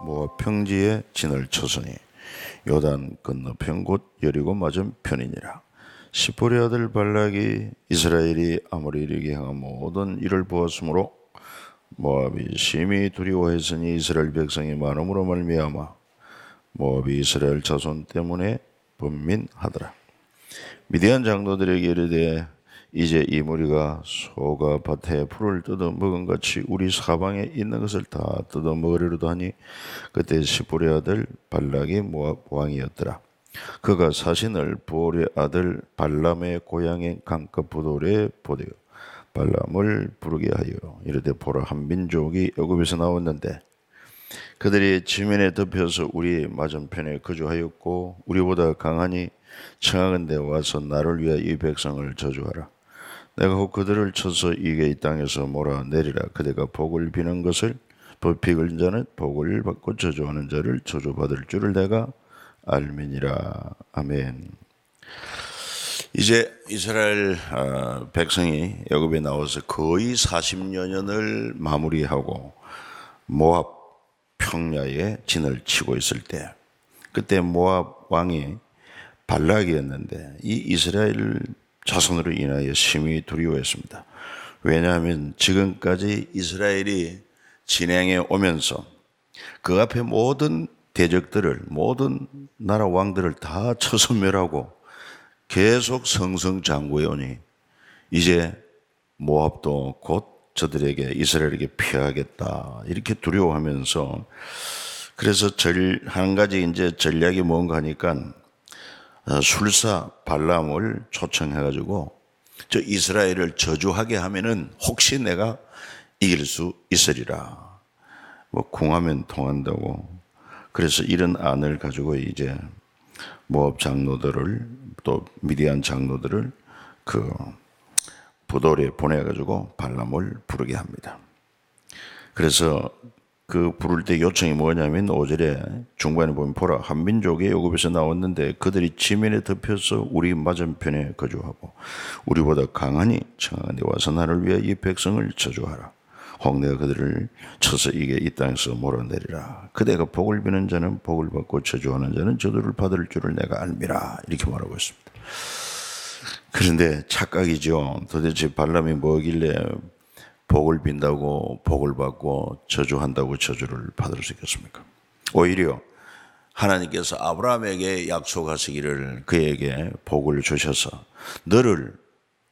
모압 평지에 진을 쳤으니 요단 건너편 곧 여리고 맞은 편이니라. 시포리 아들 발락이 이스라엘이 아모리에게 향한 모든 일을 보았으므로 모압이 심히 두려워했으니 이스라엘 백성이 많음으로 말미암아 모압이 이스라엘 자손 때문에 번민하더라. 미디안 장로들에게 이르되 이제 이 무리가 소가 밭에 풀을 뜯어 먹은 같이 우리 사방에 있는 것을 다 뜯어 먹으려도 하니 그때 시보리 아들 발락이 모압 왕이었더라. 그가 사신을 보올의 아들 발람의 고향인 강가 부돌에 보내어 발람을 부르게 하여 이르되 보라, 한 민족이 애굽에서 나왔는데 그들이 지면에 덮여서 우리 맞은편에 거주하였고 우리보다 강하니 청하건대 와서 나를 위하여 이 백성을 저주하라. 내가 혹 그들을 쳐서 이게 이 땅에서 몰아내리라. 그대가 복을 비는 것을 빚은 자는 복을 받고 저주하는 자를 저주받을 줄을 내가 알미니라. 아멘. 이제 이스라엘 백성이 애굽에 나와서 거의 40여 년을 마무리하고 모압 평야에 진을 치고 있을 때, 그때 모압 왕이 발락이었는데 이 이스라엘 자손으로 인하여 심히 두려워했습니다. 왜냐하면 지금까지 이스라엘이 진행해 오면서 그 앞에 모든 대적들을, 모든 나라 왕들을 다 쳐서 멸하고 계속 성성장구해 오니 이제 모압도 곧 저들에게, 이스라엘에게 피하겠다 이렇게 두려워하면서, 그래서 한 가지 이제 전략이 뭔가 하니까 술사 발람을 초청해가지고 저 이스라엘을 저주하게 하면은 혹시 내가 이길 수 있으리라. 뭐 궁하면 통한다고. 그래서 이런 안을 가지고 이제 모압 장로들을, 또 미디안 장로들을 그 부돌에 보내가지고 발람을 부르게 합니다. 그래서 그 부를 때 요청이 뭐냐면 5절에 중간에 보면 보라, 한 민족이 애굽에서 나왔는데 그들이 지면에 덮여서 우리 맞은편에 거주하고 우리보다 강하니 청하건대 와서 나를 위하여 이 백성을 저주하라. 혹 내가 그들을 쳐서 이게 이 땅에서 몰아내리라. 그대가 복을 비는 자는 복을 받고 저주하는 자는 저주를 받을 줄을 내가 알미라. 이렇게 말하고 있습니다. 그런데 착각이죠. 도대체 발람이 뭐길래 복을 빈다고 복을 받고 저주한다고 저주를 받을 수 있겠습니까? 오히려 하나님께서 아브라함에게 약속하시기를 그에게 복을 주셔서 너를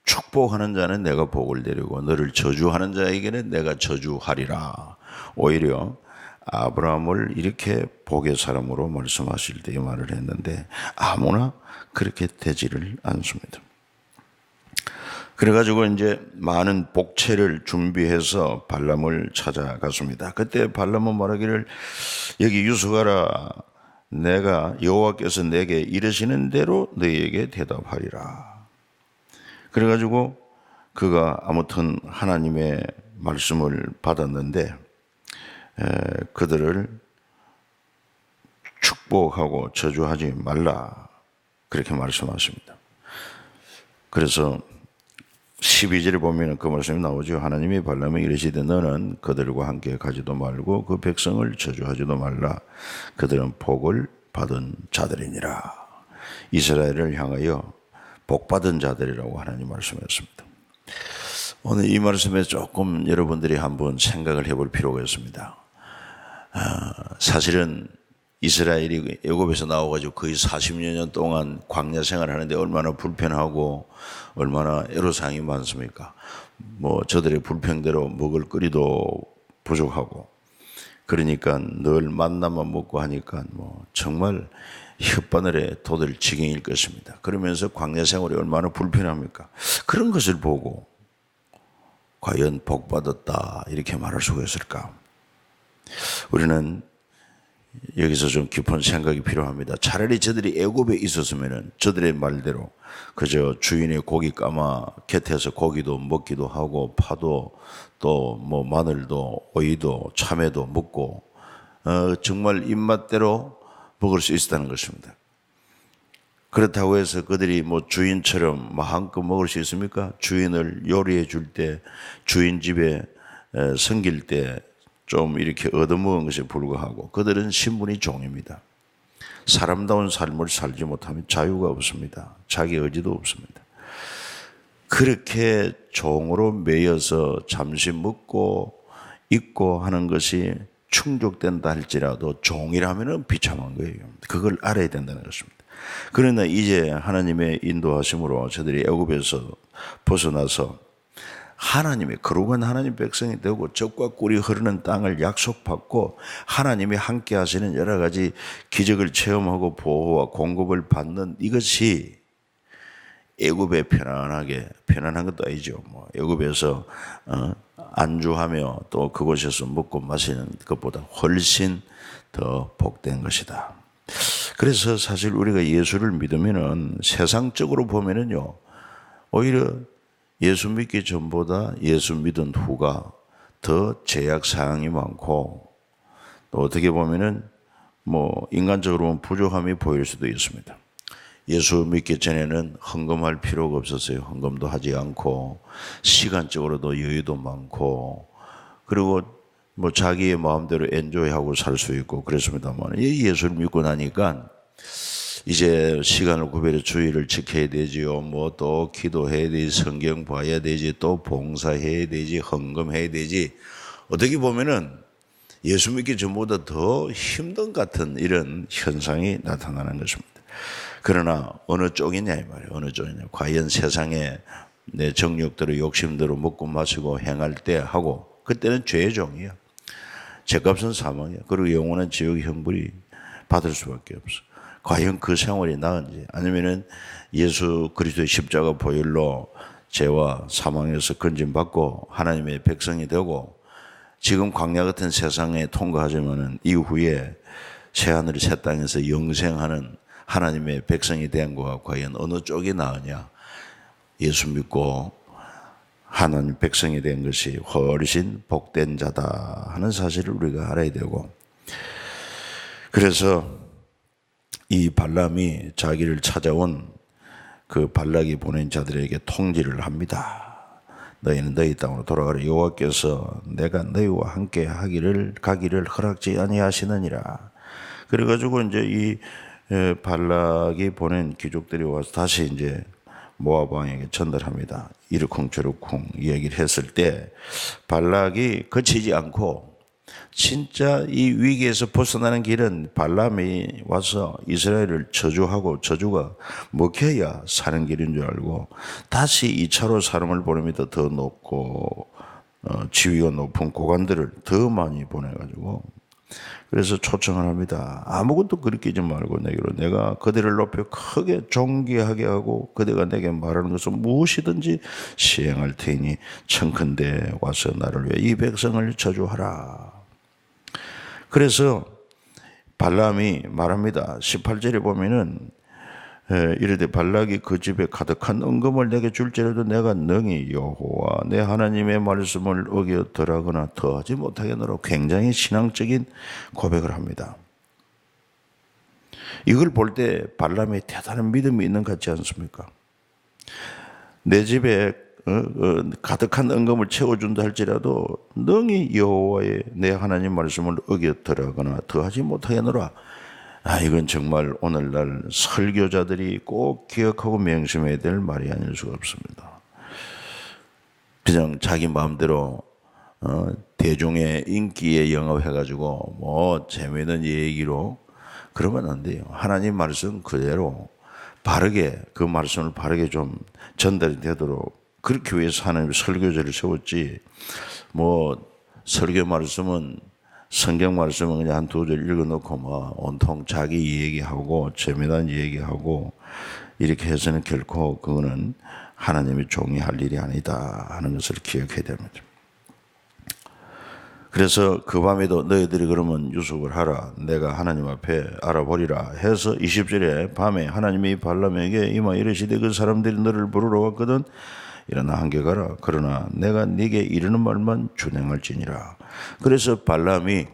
축복하는 자는 내가 복을 내리고 너를 저주하는 자에게는 내가 저주하리라. 오히려 아브라함을 이렇게 복의 사람으로 말씀하실 때 이 말을 했는데 아무나 그렇게 되지를 않습니다. 그래가지고 이제 많은 복채를 준비해서 발람을 찾아갔습니다. 그때 발람은 말하기를 여기 유수가라, 내가 여호와께서 내게 이르시는 대로 너희에게 대답하리라. 그래가지고 그가 아무튼 하나님의 말씀을 받았는데 그들을 축복하고 저주하지 말라 그렇게 말씀하십니다. 그래서 12절에 보면 그 말씀이 나오죠. 하나님이 발람에 이르시되 너는 그들과 함께 가지도 말고 그 백성을 저주하지도 말라. 그들은 복을 받은 자들이니라. 이스라엘을 향하여 복받은 자들이라고 하나님 말씀하셨습니다. 오늘 이 말씀에 조금 여러분들이 한번 생각을 해볼 필요가 있습니다. 사실은 이스라엘이 애굽에서 나와가지고 거의 40여 년 동안 광야 생활을 하는데 얼마나 불편하고 얼마나 애로사항이 많습니까? 뭐 저들의 불평대로 먹을 거리도 부족하고 그러니까 늘 만나만 먹고 하니까 뭐 정말 혓바늘에 돋을 지경일 것입니다. 그러면서 광야 생활이 얼마나 불편합니까? 그런 것을 보고 과연 복받았다 이렇게 말할 수가 있을까? 우리는 여기서 좀 깊은 생각이 필요합니다. 차라리 저들이 애굽에 있었으면 저들의 말대로 그저 주인의 고기 까마 곁에서 고기도 먹기도 하고 파도 또 뭐 마늘도 오이도 참외도 먹고 정말 입맛대로 먹을 수 있었다는 것입니다. 그렇다고 해서 그들이 뭐 주인처럼 마음껏 먹을 수 있습니까? 주인을 요리해 줄 때, 주인 집에 섬길 때 좀 이렇게 얻어먹은 것에 불과하고 그들은 신분이 종입니다. 사람다운 삶을 살지 못하면 자유가 없습니다. 자기 의지도 없습니다. 그렇게 종으로 매여서 잠시 먹고 입고 하는 것이 충족된다 할지라도 종이라면 비참한 거예요. 그걸 알아야 된다는 것입니다. 그러나 이제 하나님의 인도하심으로 저들이 애굽에서 벗어나서 하나님의 거룩한 하나님 백성이 되고 젖과 꿀이 흐르는 땅을 약속받고 하나님이 함께 하시는 여러 가지 기적을 체험하고 보호와 공급을 받는 이것이 애굽에 편안한 것도 아니죠. 애굽에서 안주하며 또 그곳에서 먹고 마시는 것보다 훨씬 더 복된 것이다. 그래서 사실 우리가 예수를 믿으면은 세상적으로 보면은요, 오히려 예수 믿기 전보다 예수 믿은 후가 더 제약 사항이 많고 또 어떻게 보면은 인간적으로 보면 부족함이 보일 수도 있습니다. 예수 믿기 전에는 헌금할 필요가 없었어요. 헌금도 하지 않고 시간적으로도 여유도 많고 그리고 자기의 마음대로 엔조이하고 살 수 있고 그랬습니다만 예수를 믿고 나니까 이제 시간을 구별해 주의를 지켜야 되지요. 또 기도해야 되지, 성경 봐야 되지, 또 봉사해야 되지, 헌금해야 되지. 어떻게 보면은 예수 믿기 전보다 더 힘든 같은 이런 현상이 나타나는 것입니다. 그러나 어느 쪽이냐 이 말이에요. 어느 쪽이냐. 과연 세상에 내 정욕대로 욕심대로 먹고 마시고 행할 때 하고 그때는 죄의 종이야. 죄값은 사망이야. 그리고 영원한 지옥의 형벌이 받을 수밖에 없어. 과연 그 생활이 나은지 아니면은 예수 그리스도의 십자가 보혈로 죄와 사망에서 건진받고 하나님의 백성이 되고 지금 광야 같은 세상에 통과하지만은 이후에 새하늘이 새 땅에서 영생하는 하나님의 백성이 된 거와 과연 어느 쪽이 나으냐? 예수 믿고 하나님 백성이 된 것이 훨씬 복된 자다 하는 사실을 우리가 알아야 되고 그래서 이 발람이 자기를 찾아온 그 발락이 보낸 자들에게 통지를 합니다. 너희는 너희 땅으로 돌아가라. 여호와께서 내가 너희와 함께 가기를 허락지 아니하시느니라. 그래가지고 이제 이 발락이 보낸 귀족들이 와서 다시 이제 모압 왕에게 전달합니다. 이르쿵저르쿵 얘기를 했을 때 발락이 거치지 않고 진짜 이 위기에서 벗어나는 길은 발람이 와서 이스라엘을 저주하고 저주가 먹혀야 사는 길인 줄 알고 다시 2차로 사람을 보냅니다. 더 높고 지위가 높은 고관들을 더 많이 보내가지고 그래서 초청을 합니다. 아무것도 그리끼지 말고 내가 그들을 높여 크게 존귀하게 하고 그대가 내게 말하는 것은 무엇이든지 시행할 테니 청컨대 와서 나를 위해 이 백성을 저주하라. 그래서 발람이 말합니다. 18절에 보면은 이르되 발락이 그 집에 가득한 은금을 내게 줄지라도 내가 능히 여호와 내 하나님의 말씀을 어겨 덜하거나 더하지 못하겠노라. 굉장히 신앙적인 고백을 합니다. 이걸 볼 때 발람이 대단한 믿음이 있는 것 같지 않습니까? 내 집에 가득한 은금을 채워준다 할지라도 능히 여호와의 내 하나님 말씀을 어겨 덜하거나 더하지 못하겠노라. 이건 정말 오늘날 설교자들이 꼭 기억하고 명심해야 될 말이 아닐 수가 없습니다. 그냥 자기 마음대로 대중의 인기에 영합해가지고 재미있는 얘기로 그러면 안 돼요. 하나님 말씀 그대로 바르게 그 말씀을 바르게 좀 전달이 되도록 그렇게 위해서 하나님이 설교자를 세웠지 설교 말씀은 성경 말씀은 그냥 한 두 절 읽어놓고 온통 자기 얘기하고 재미난 얘기하고 이렇게 해서는 결코 그거는 하나님의 종이 할 일이 아니다 하는 것을 기억해야 됩니다. 그래서 그 밤에도 너희들이 그러면 유숙을 하라. 내가 하나님 앞에 알아보리라 해서 20절에 밤에 하나님이 발람에게 임하 이르시되 그 사람들이 너를 부르러 왔거든. 일어나 함께 가라. 그러나 내가 네게 이르는 말만 준행할지니라. 그래서 발람이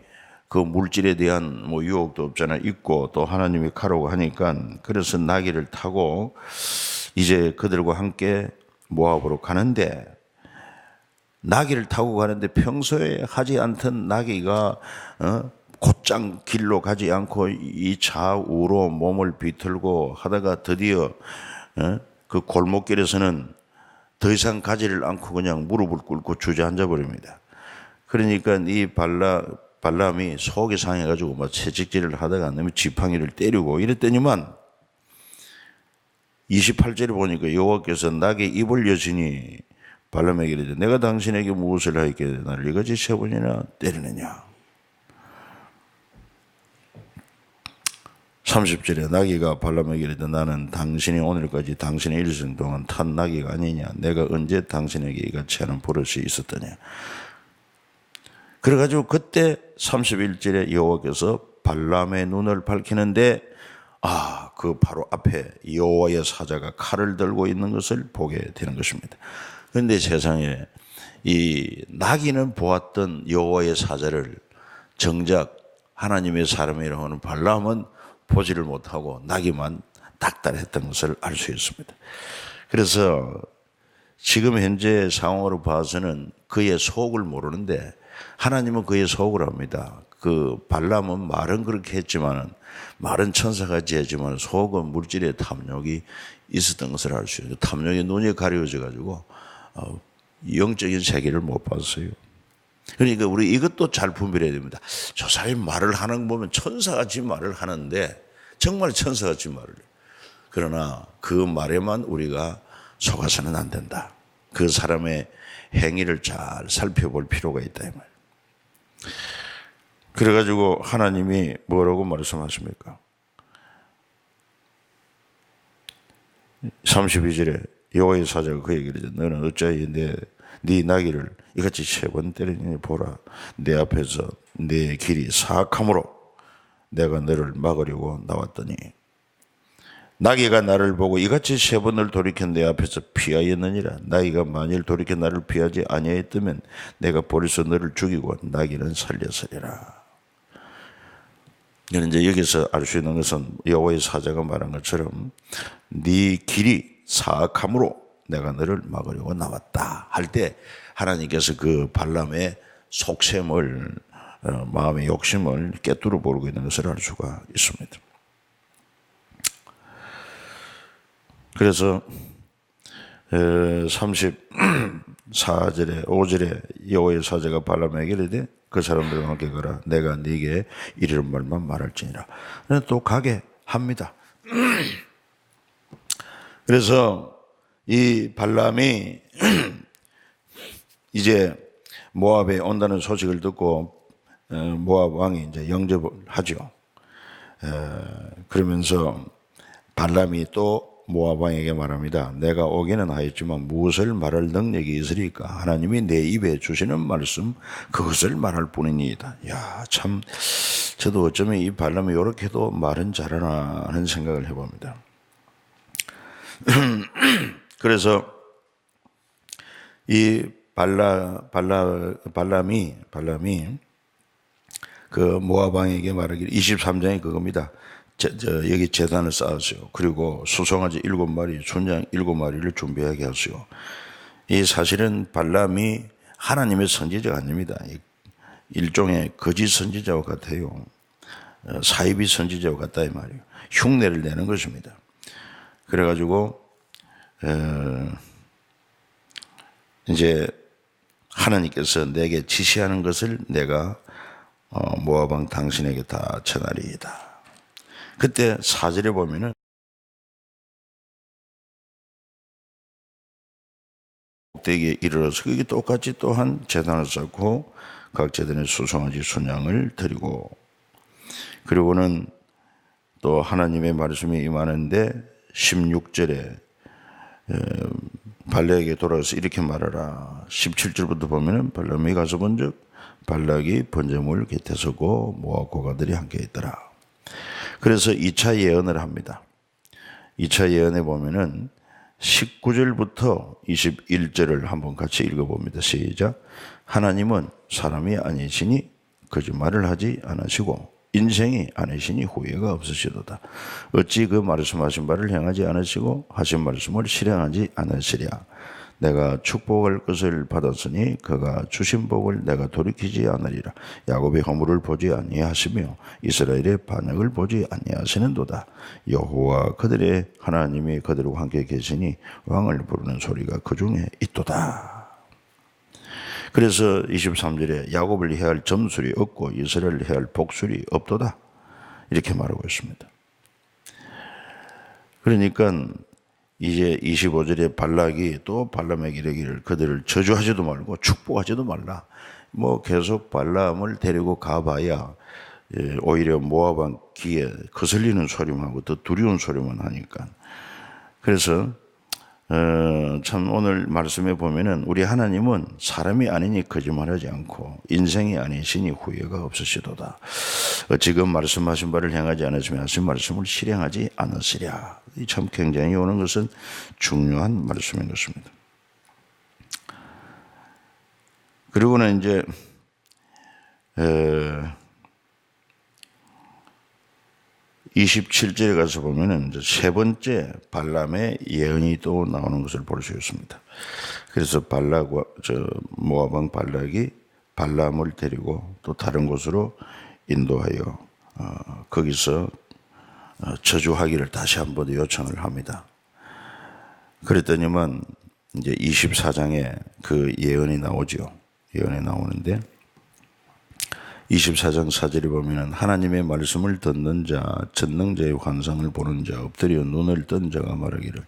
그 물질에 대한 유혹도 없잖아. 있고 또 하나님이 가라고 하니까 그래서 나귀를 타고 이제 그들과 함께 모압으로 가는데 나귀를 타고 가는데 평소에 하지 않던 나귀가 곧장 길로 가지 않고 이 좌우로 몸을 비틀고 하다가 드디어 그 골목길에서는 더 이상 가지를 않고 그냥 무릎을 꿇고 주저앉아 버립니다. 그러니까 이 발람이 속이 상해가지고 막 채찍질을 하다가 너무 지팡이를 때리고 이랬더니만 28절에 보니까 여호와께서 나귀 입을 여시니 발람에게 이르되 내가 당신에게 무엇을 하였기에 나를 이같이 3번이나 때리느냐. 30절에 나귀가 발람에게 이르되 나는 당신이 오늘까지 당신의 일생 동안 탄 나귀가 아니냐. 내가 언제 당신에게 이같이 하는 버릇이 있었더냐. 그래가지고 그때 31절에 여호와께서 발람의 눈을 밝히는데 그 바로 앞에 여호와의 사자가 칼을 들고 있는 것을 보게 되는 것입니다. 그런데 세상에 이 나귀는 보았던 여호와의 사자를 정작 하나님의 사람이라고 하는 발람은 보지를 못하고 나귀만 닥달했던 것을 알 수 있습니다. 그래서 지금 현재 상황으로 봐서는 그의 속을 모르는데 하나님은 그의 속을 압니다. 그 발람은 말은 그렇게 했지만은 말은 천사가 지었지만 속은 물질의 탐욕이 있었던 것을 알 수 있어요. 탐욕의 눈이 가려져 가지고 영적인 세계를 못 봤어요. 그러니까 우리 이것도 잘 분별해야 됩니다. 저 사람이 말을 하는 거 보면 천사같이 말을 하는데 정말 천사같이 말을 해요. 그러나 그 말에만 우리가 속아서는 안 된다. 그 사람의 행위를 잘 살펴볼 필요가 있다 이 말. 그래가지고 하나님이 뭐라고 말씀하십니까? 32절에 여호와의 사자가 그에게 이르되 너는 어찌하여 네 나귀를 이같이 3번 때리니 보라 내 앞에서 내 길이 사악함으로 내가 너를 막으려고 나왔더니 나귀가 나를 보고 이같이 3번을 돌이켜 내 앞에서 피하였느니라. 나귀가 만일 돌이켜 나를 피하지 아니하였다면 내가 벌써 너를 죽이고 나귀는 살렸으리라. 이제 여기서 알 수 있는 것은 여호와의 사자가 말한 것처럼 네 길이 사악함으로 내가 너를 막으려고 나왔다 할 때 하나님께서 그 발람의 속셈을 마음의 욕심을 꿰뚫어 보고 있는 것을 알 수가 있습니다. 그래서 34절에 5절에 여호와의 사자가 발람에게 이르되 그 사람들과 함께 가라. 내가 네게 이르는 말만 말할지니라. 또 가게 합니다. 그래서 이 발람이 이제 모압에 온다는 소식을 듣고 모압 왕이 이제 영접을 하죠. 그러면서 발람이 또 모압 왕에게 말합니다. 내가 오기는 하였지만 무엇을 말할 능력이 있으리까? 하나님이 내 입에 주시는 말씀 그것을 말할 뿐이니이다. 야, 참 저도 어쩌면 이 발람이 이렇게도 말은 잘하나 하는 생각을 해봅니다. 그래서 이 발람이 그 모압 왕에게 말하기를 23장이 그겁니다. 여기 제단을 쌓았어요. 그리고 수송아지 7마리, 순양 7마리를 준비하게 하시오. 이 사실은 발람이 하나님의 선지자가 아닙니다. 일종의 거짓 선지자와 같아요. 사이비 선지자와 같다 이 말이에요. 흉내를 내는 것입니다. 그래가지고 이제 하나님께서 내게 지시하는 것을 내가 모압 왕 당신에게 다 전하리이다. 그때 4절에 보면은 꼭대기에 이르러서 그게 똑같이 또한 제단을 쌓고 각 제단에 수송아지 순양을 드리고 그리고는 또 하나님의 말씀이 임하는데 16절에 발락에게 돌아가서 이렇게 말하라. 17절부터 보면은 발람이 가서 본즉 발락이 번제물 곁에 서고 모압 고가들이 함께 있더라. 그래서 2차 예언을 합니다. 2차 예언에 보면은 19절부터 21절을 한번 같이 읽어봅니다. 시작. 하나님은 사람이 아니시니 거짓말을 하지 않으시고 인생이 아니시니 후회가 없으시도다. 어찌 그 말씀하신 바를 행하지 않으시고 하신 말씀을 실행하지 않으시랴. 내가 축복할 것을 받았으니 그가 주신 복을 내가 돌이키지 않으리라. 야곱의 허물을 보지 아니하시며 이스라엘의 반역을 보지 아니하시는도다. 여호와 그들의 하나님이 그들과 함께 계시니 왕을 부르는 소리가 그 중에 있도다. 그래서 23절에 야곱을 해할 점술이 없고 이스라엘을 해할 복술이 없도다. 이렇게 말하고 있습니다. 그러니까 이제 25절에 발락이 또 발람에게 이르기를 그들을 저주하지도 말고 축복하지도 말라. 뭐 계속 발람을 데리고 가봐야 오히려 모압 왕 귀에 거슬리는 소리만 하고 더 두려운 소리만 하니까. 그래서 참 오늘 말씀에 보면은 우리 하나님은 사람이 아니니 거짓말하지 않고 인생이 아니시니 후회가 없으시도다. 지금 말씀하신 바를 행하지 않으시면 하신 말씀을 실행하지 않으시랴. 참 굉장히 오는 것은 중요한 말씀인 것입니다. 그리고는 이제 27절에 가서 보면은 이제 세 번째 발람의 예언이 또 나오는 것을 볼 수 있습니다. 그래서 모압 왕 발락이 발람을 데리고 또 다른 곳으로 인도하여 거기서 저주하기를 다시 한번 요청을 합니다. 그랬더니만 이제 24장에 그 예언이 나오죠. 예언이 나오는데 24장 4절에 보면 하나님의 말씀을 듣는 자, 전능자의 환상을 보는 자, 엎드려 눈을 뜬 자가 말하기를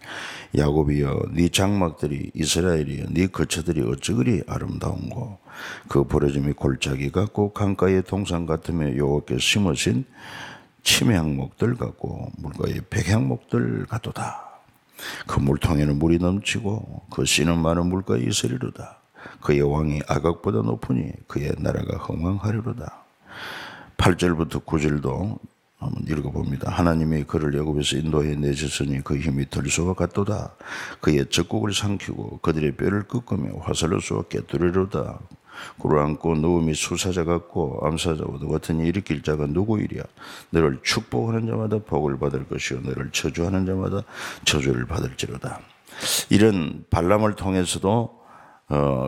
야곱이여 네 장막들이 이스라엘이여 네 거처들이 어찌 그리 아름다운고 그 부러짐이 골짜기 같고 강가의 동산 같으며 여호와께서 심으신 치매향목들 같고 물가의 백향목들 같도다. 그 물통에는 물이 넘치고 그 씨는 많은 물가에 있으리로다. 그의 왕이 아각보다 높으니 그의 나라가 흥왕하리로다. 8절부터 9절도 한번 읽어봅니다. 하나님이 그를 애굽에서 인도해 내셨으니 그 힘이 들소와 같도다. 그의 적국을 삼키고 그들의 뼈를 꺾으며 화살로 쏘아 깨뜨리로다. 굴을 안고 누움이 수사자 같고 암사자와 같으니 일으킬 자가 누구이랴. 너를 축복하는 자마다 복을 받을 것이요 너를 저주하는 자마다 저주를 받을지로다. 이런 발람을 통해서도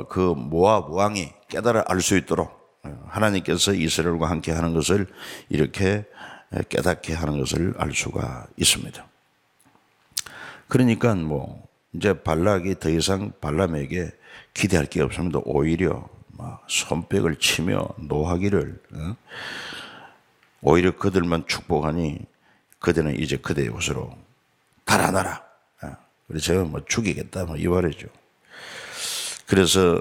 그 모압 왕이 깨달아 알 수 있도록 하나님께서 이스라엘과 함께 하는 것을 이렇게 깨닫게 하는 것을 알 수가 있습니다. 그러니까 뭐 이제 발락이 더 이상 발람에게 기대할 게 없습니다. 오히려 막 손뼉을 치며 노하기를 오히려 그들만 축복하니 그들은 이제 그대의 곳으로 달아나라. 그래서 제가 뭐 죽이겠다 뭐 이 말이죠. 그래서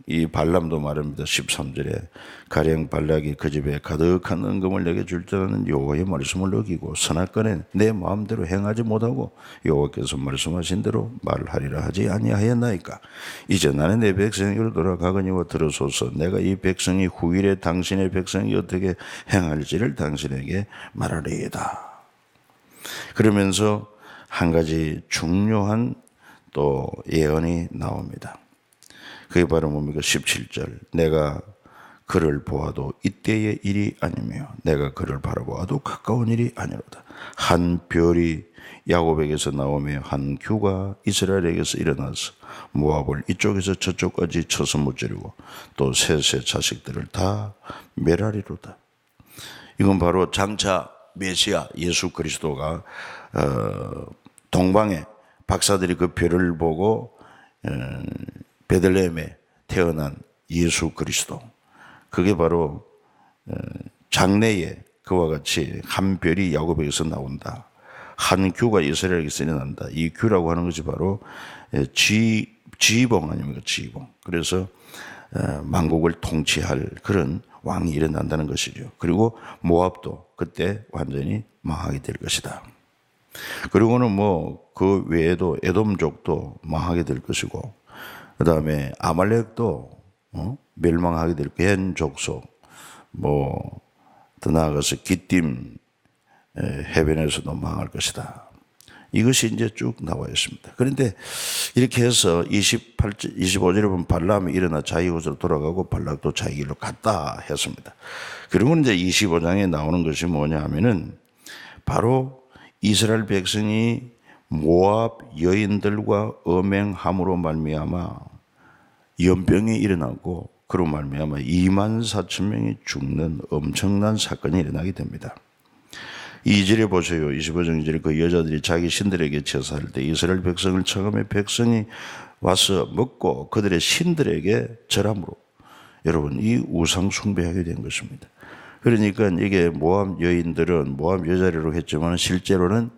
이 발람도 말합니다. 13절에 가령 발락이 그 집에 가득한 은금을 내게 줄 때는 여호와의 말씀을 어기고 선악간에 내 마음대로 행하지 못하고 여호와께서 말씀하신 대로 말하리라 하지 아니하였나이까. 이제 나는 내 백성에게로 돌아가거니와 들으소서. 내가 이 백성이 후일에 당신의 백성이 어떻게 행할지를 당신에게 말하리이다. 그러면서 한 가지 중요한 또 예언이 나옵니다. 그게 바로 뭡니까? 17절. 내가 그를 보아도 이때의 일이 아니며 내가 그를 바라보아도 가까운 일이 아니로다. 한 별이 야곱에게서 나오며 한 규가 이스라엘에게서 일어나서 모압을 이쪽에서 저쪽까지 쳐서 무찌르고 또 셋의 자식들을 다 멸하리로다. 이건 바로 장차 메시아 예수 그리스도가 동방에 박사들이 그 별을 보고 베들레헴에 태어난 예수 그리스도, 그게 바로 장래에 그와 같이 한 별이 야곱에게서 나온다. 한 규가 이스라엘에게서 일어난다. 이 규라고 하는 것이 바로 지휘봉 아닙니까? 지휘봉. 그래서 만국을 통치할 그런 왕이 일어난다는 것이죠. 그리고 모압도 그때 완전히 망하게 될 것이다. 그리고는 뭐 그 외에도 에돔족도 망하게 될 것이고, 그 다음에 아말렉도 멸망하게 될 벤 족속, 뭐 더 나아가서 기띔 해변에서도 망할 것이다. 이것이 이제 쭉 나와 있습니다. 그런데 이렇게 해서 25절에 보면 발람이 일어나 자기 곳으로 돌아가고 발락도 자기 길로 갔다 했습니다. 그리고 이제 25장에 나오는 것이 뭐냐 하면은 바로 이스라엘 백성이 모압 여인들과 음행함으로 말미암아 연병이 일어나고 그로 말미암아 2만 4천 명이 죽는 엄청난 사건이 일어나게 됩니다. 2절에 보세요. 25장 2절에 그 여자들이 자기 신들에게 제사할 때 이스라엘 백성을 처음에 백성이 와서 먹고 그들의 신들에게 절함으로 여러분 이 우상 숭배하게 된 것입니다. 그러니까 이게 모압 여인들은 모압 여자리로 했지만 실제로는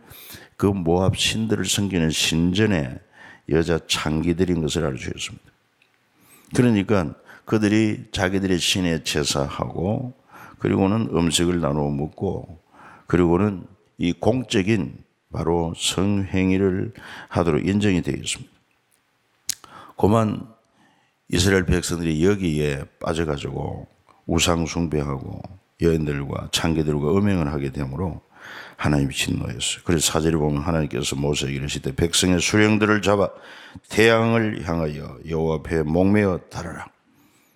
그 모압 신들을 섬기는 신전의 여자 창기들인 것을 알 수 있습니다. 그러니까 그들이 자기들의 신에 제사하고 그리고는 음식을 나누어 먹고 그리고는 이 공적인 바로 성행위를 하도록 인정이 되어 있습니다. 그만 이스라엘 백성들이 여기에 빠져가지고 우상 숭배하고 여인들과 창기들과 음행을 하게 되므로 하나님이 진노했어요. 그래서 4절에 보면 하나님께서 모세에게 이르시되 백성의 수령들을 잡아 태양을 향하여 여호와 앞에 목매어 달아라.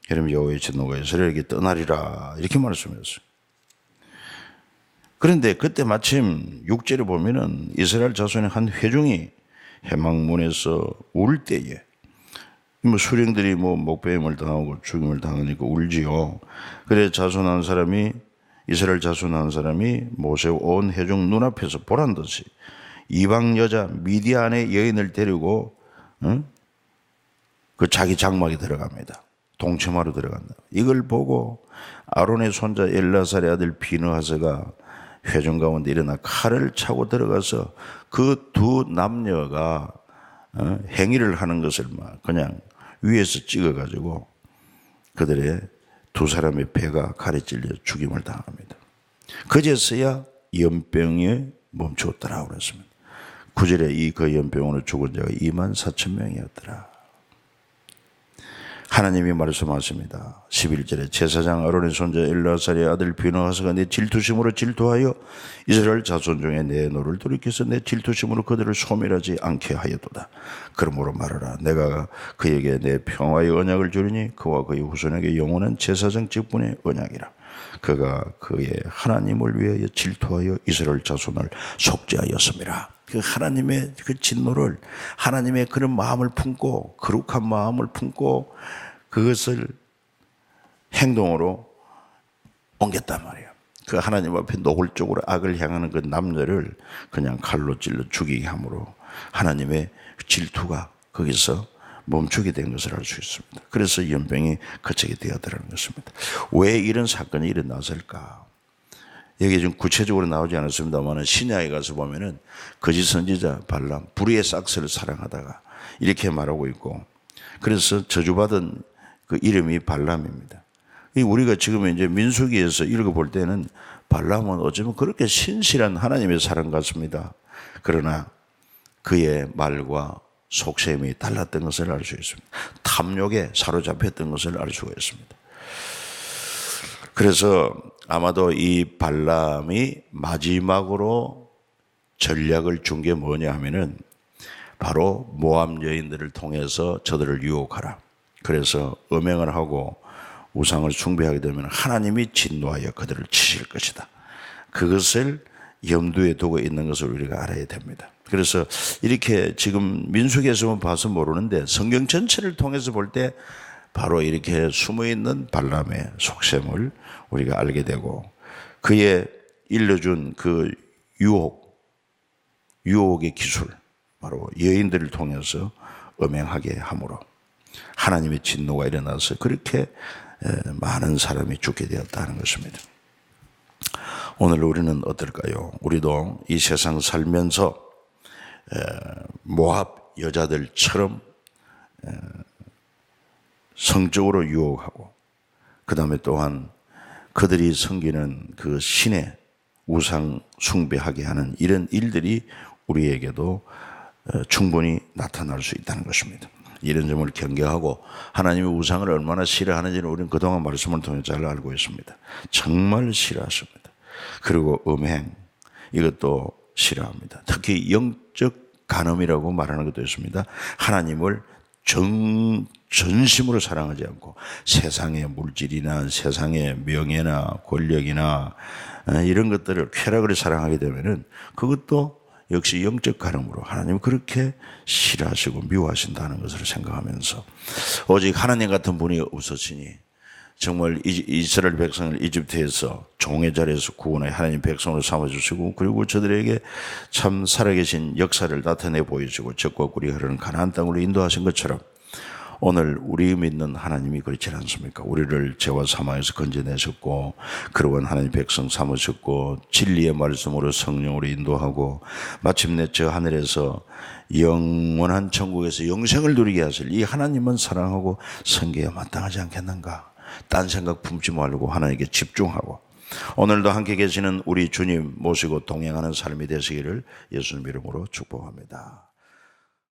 그러면 여호와의 진노가 이스라엘에게 떠나리라 이렇게 말씀했어요. 그런데 그때 마침 6절에 보면은 이스라엘 자손의 한 회중이 해막문에서 울 때에 수령들이 목배임을 당하고 죽임을 당하니까 울지요. 그래 자손한 사람이 이스라엘 자손한 사람이 모세와 온 회중 눈앞에서 보란 듯이 이방 여자 미디안의 여인을 데리고 그 자기 장막에 들어갑니다. 동침하러 들어간다. 이걸 보고 아론의 손자 엘라살의 아들 비느하스가 회중 가운데 일어나 칼을 차고 들어가서 그 두 남녀가 행위를 하는 것을 막 그냥 위에서 찍어가지고 그들의 두 사람의 배가 칼에 찔려 죽임을 당합니다. 그제서야 연병이 멈추었더라 그랬습니다. 9절에 그 연병으로 죽은 자가 2만 4천 명이었더라. 하나님이 말씀하십니다. 11절에 제사장 아론의 손자 엘라살의 아들 비느하스가 내 질투심으로 질투하여 이스라엘 자손 중에 내 노를 돌이켜서 내 질투심으로 그들을 소멸하지 않게 하였도다. 그러므로 말하라. 내가 그에게 내 평화의 언약을 주리니 그와 그의 후손에게 영원한 제사장 직분의 언약이라. 그가 그의 하나님을 위하여 질투하여 이스라엘 자손을 속죄하였습니다. 그 하나님의 그 진노를 하나님의 그런 마음을 품고 거룩한 마음을 품고 그것을 행동으로 옮겼단 말이에요. 그 하나님 앞에 노골적으로 악을 향하는 그 남녀를 그냥 칼로 찔러 죽이게 함으로 하나님의 질투가 거기서 멈추게 된 것을 알 수 있습니다. 그래서 연병이 거치게 되었다는 것입니다. 왜 이런 사건이 일어났을까? 여기 좀 구체적으로 나오지 않았습니다만 신야에 가서 보면은 거짓 선지자 발람 불의의 싹스를 사랑하다가 이렇게 말하고 있고 그래서 저주받은 그 이름이 발람입니다. 우리가 지금 이제 민수기에서 읽어볼 때는 발람은 어쩌면 그렇게 신실한 하나님의 사람 같습니다. 그러나 그의 말과 속셈이 달랐던 것을 알 수 있습니다. 탐욕에 사로잡혔던 것을 알 수가 있습니다. 그래서 아마도 이 발람이 마지막으로 전략을 준 게 뭐냐 하면은 바로 모압 여인들을 통해서 저들을 유혹하라. 그래서 음행을 하고 우상을 숭배하게 되면 하나님이 진노하여 그들을 치실 것이다. 그것을 염두에 두고 있는 것을 우리가 알아야 됩니다. 그래서 이렇게 지금 민수기에서만 봐서 모르는데 성경 전체를 통해서 볼 때 바로 이렇게 숨어있는 발람의 속셈을 우리가 알게 되고 그의 일러준 그 유혹의 기술 바로 여인들을 통해서 음행하게 함으로 하나님의 진노가 일어나서 그렇게 많은 사람이 죽게 되었다는 것입니다. 오늘 우리는 어떨까요? 우리도 이 세상 살면서 모압 여자들처럼 성적으로 유혹하고 그 다음에 또한 그들이 섬기는 그 신의 우상 숭배하게 하는 이런 일들이 우리에게도 충분히 나타날 수 있다는 것입니다. 이런 점을 경계하고 하나님의 우상을 얼마나 싫어하는지는 우리는 그동안 말씀을 통해 잘 알고 있습니다. 정말 싫어하십니다. 그리고 음행 이것도 싫어합니다. 특히 영적 간음이라고 말하는 것도 있습니다. 하나님을 전심으로 사랑하지 않고 세상의 물질이나 세상의 명예나 권력이나 이런 것들을 쾌락을 사랑하게 되면은 그것도 역시 영적 가름으로 하나님 그렇게 싫어하시고 미워하신다는 것을 생각하면서 오직 하나님 같은 분이 없으시니 정말 이스라엘 백성을 이집트에서 종의 자리에서 구원해 하나님 백성으로 삼아주시고 그리고 저들에게 참 살아계신 역사를 나타내 보여주고 적과 꿀이 흐르는 가나안 땅으로 인도하신 것처럼 오늘 우리 믿는 하나님이 그렇지 않습니까? 우리를 죄와 사망에서 건져내셨고 그러한 하나님 백성 삼으셨고 진리의 말씀으로 성령으로 인도하고 마침내 저 하늘에서 영원한 천국에서 영생을 누리게 하실 이 하나님은 사랑하고 섬겨야 마땅하지 않겠는가? 딴 생각 품지 말고 하나님께 집중하고 오늘도 함께 계시는 우리 주님 모시고 동행하는 삶이 되시기를 예수님 이름으로 축복합니다.